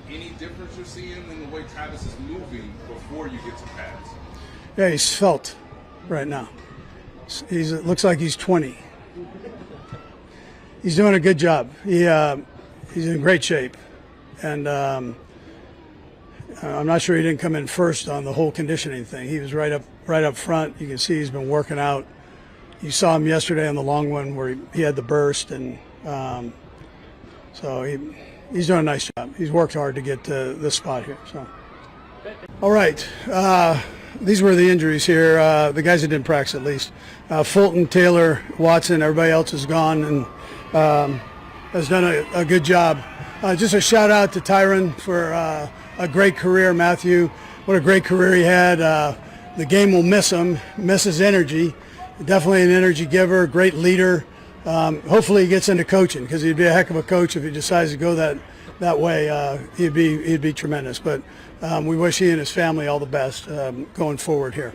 any difference you're seeing in the way Travis is moving before you get to pads? Yeah, he's svelte right now. It looks like he's 20. He's doing a good job. He's in great shape, and I'm not sure he didn't come in first on the whole conditioning thing. He was right up front. You can see he's been working out. You saw him yesterday on the long one where he had the burst, and so he's doing a nice job. He's worked hard to get to this spot here. So, all right. These were the injuries here. The guys that didn't practice, at least. Fulton, Taylor, Watson, everybody else is gone and has done a good job. Just a shout out to Tyron for a great career. Matthew, what a great career he had. The game will miss him, miss his energy. Definitely an energy giver, great leader. Hopefully he gets into coaching, because he'd be a heck of a coach if he decides to go that way. He'd be tremendous. But we wish he and his family all the best going forward here.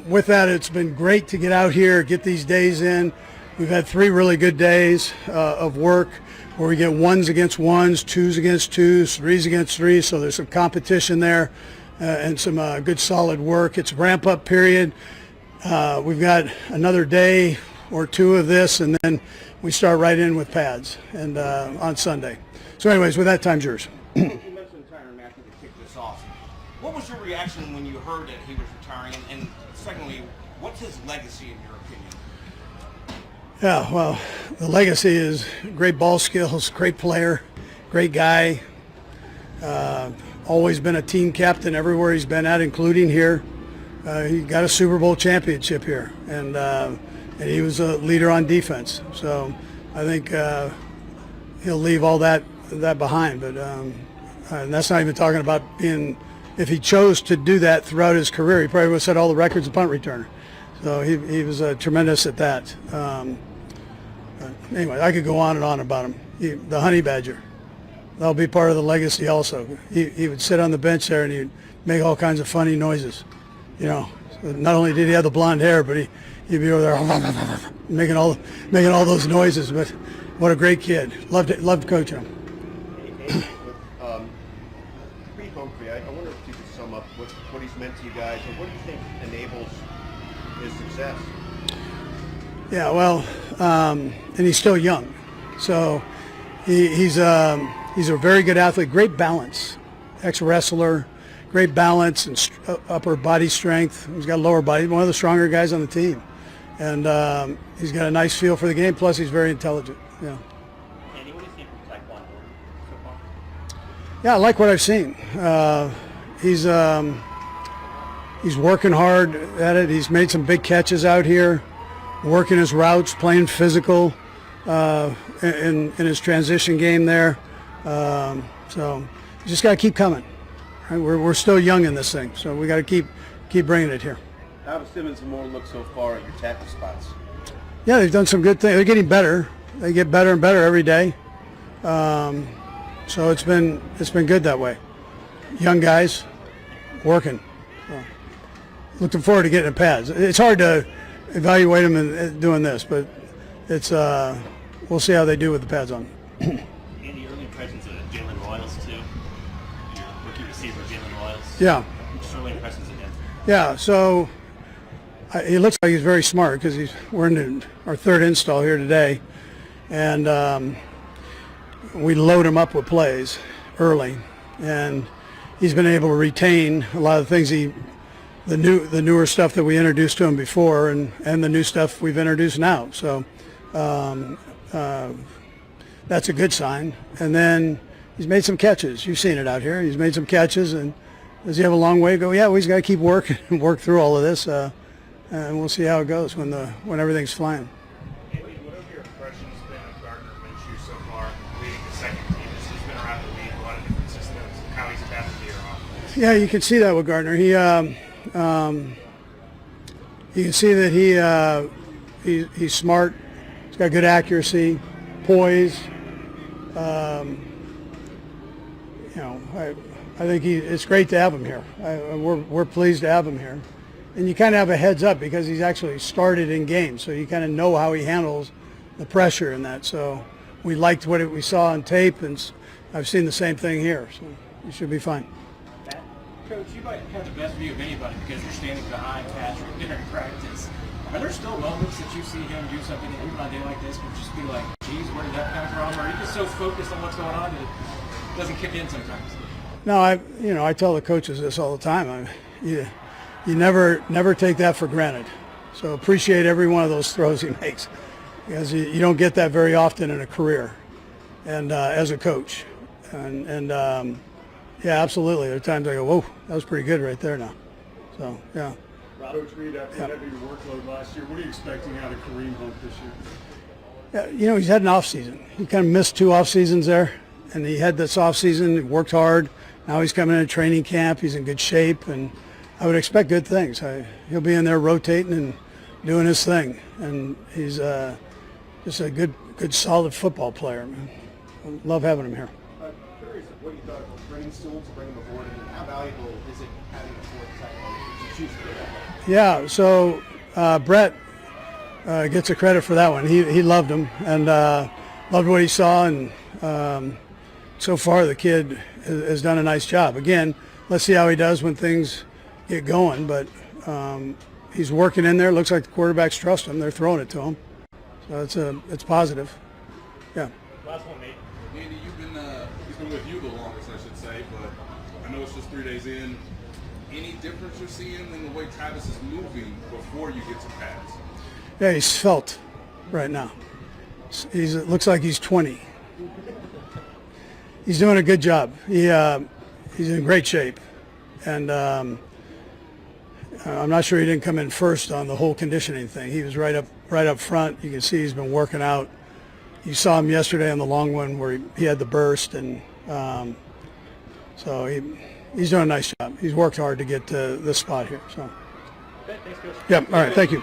With that, it's been great to get out here, get these days in. We've had 3 really good days of work where we get 1s against 1s, 2s against 2s, 3s against 3s. So there's some competition there and some good solid work. It's a ramp-up period. We've got another day or 2 of this, and then we start right in with pads and on Sunday. So anyways, with that, time's yours. You mentioned Tyron Matthew to kick this off. What was your reaction when you heard that he was retiring? And secondly, what's his legacy in your opinion? Yeah, well, the legacy is great ball skills, great player, great guy. Always been a team captain everywhere he's been at, including here. He got a Super Bowl championship here, and he was a leader on defense. So I think he'll leave all that behind. But and that's not even talking about being. If he chose to do that throughout his career, he probably would have set all the records of punt returner. So he was tremendous at that. Anyway, I could go on and on about him. The honey badger, that'll be part of the legacy also. He would sit on the bench there and he'd make all kinds of funny noises. You know, not only did he have the blonde hair, but he'd be over there making all those noises. But what a great kid! Loved coaching him. Pre-Humphrey, I wonder if you could sum up what he's meant to you guys, and what do you think enables his success? Yeah, well, and he's still young, so he's a very good athlete. Great balance, ex-wrestler. Great balance and upper body strength. He's got lower body. One of the stronger guys on the team, and he's got a nice feel for the game. Plus, he's very intelligent. Yeah. Andy, what do you think from Taekwondo so far? Yeah, I like what I've seen. He's working hard at it. He's made some big catches out here, working his routes, playing physical in his transition game there. So you just got to keep coming. Right? We're still young in this thing, so we got to keep bringing it here. How does Simmons and Moore look so far at your tackle spots? Yeah, they've done some good things. They're getting better. They get better and better every day. So it's been good that way. Young guys working. So, looking forward to getting in pads. It's hard to evaluate them and doing this, but it's we'll see how they do with the pads on. Andy, early impressions of Jalen Royals too. Your rookie receiver, Jalen Royals. Yeah. Just early impressions of him. Yeah. So he looks like he's very smart because we're in our 3rd install here today, and we load him up with plays early, and he's been able to retain a lot of the things the newer stuff that we introduced to him before, and the new stuff we've introduced now. So that's a good sign. And then he's made some catches. You've seen it out here. He's made some catches, and does he have a long way to go? Yeah, well, he's got to keep working and work through all of this, and we'll see how it goes when everything's flying. Andy, what have your impressions been of Gardner Minshew so far, leading the second team? He's been around the league, a lot of different systems, how he's adapted to your offense. Yeah, you can see that with Gardner. You can see that he's smart. He's got good accuracy, poise. I think it's great to have him here. We're pleased to have him here, and you kind of have a heads up because he's actually started in games, so you kind of know how he handles the pressure in that. So we liked what we saw on tape, and I've seen the same thing here. So he should be fine. Coach, you might have the best view of anybody because you're standing behind Patrick during practice. Are there still moments that you see him do something even on a day like this and just be like, geez, where did that come from? Or are you just so focused on what's going on that it doesn't kick in sometimes? No, I tell the coaches this all the time. You never take that for granted. So appreciate every one of those throws he makes, because you don't get that very often in a career, and as a coach, and yeah, absolutely. There are times I go, whoa, that was pretty good right there now. So yeah. Coach Reid, after the heavy workload last year, what are you expecting out of Kareem Hunt this year? Yeah, he's had an off season. He kind of missed 2 off seasons there, and he had this off season. He worked hard. Now he's coming into training camp. He's in good shape, and I would expect good things. He'll be in there rotating and doing his thing, and he's just a good, solid football player, man. I love having him here. Curious of what you thought of Brainstorm to bring him aboard, and how valuable is it having a fourth tight end? Did you choose to do that? Yeah, so Brett gets the credit for that one. He loved him and loved what he saw, and so far the kid has done a nice job. Again, let's see how he does when things get going, but he's working in there. Looks like the quarterbacks trust him. They're throwing it to him, so it's positive. Yeah. Last one, Nate. Andy, he's been with you the longest, I should say, but I know it's just 3 days in. Any difference you're seeing in the way Travis is moving before you get to pads? Yeah, he's svelte right now. It looks like he's 20. He's doing a good job. He's in great shape, and I'm not sure he didn't come in first on the whole conditioning thing. He was right up front. You can see he's been working out. You saw him yesterday on the long one where he had the burst, and so he's doing a nice job. He's worked hard to get to this spot here. So. Okay, thanks, Coach. Yeah. All right. Thank you.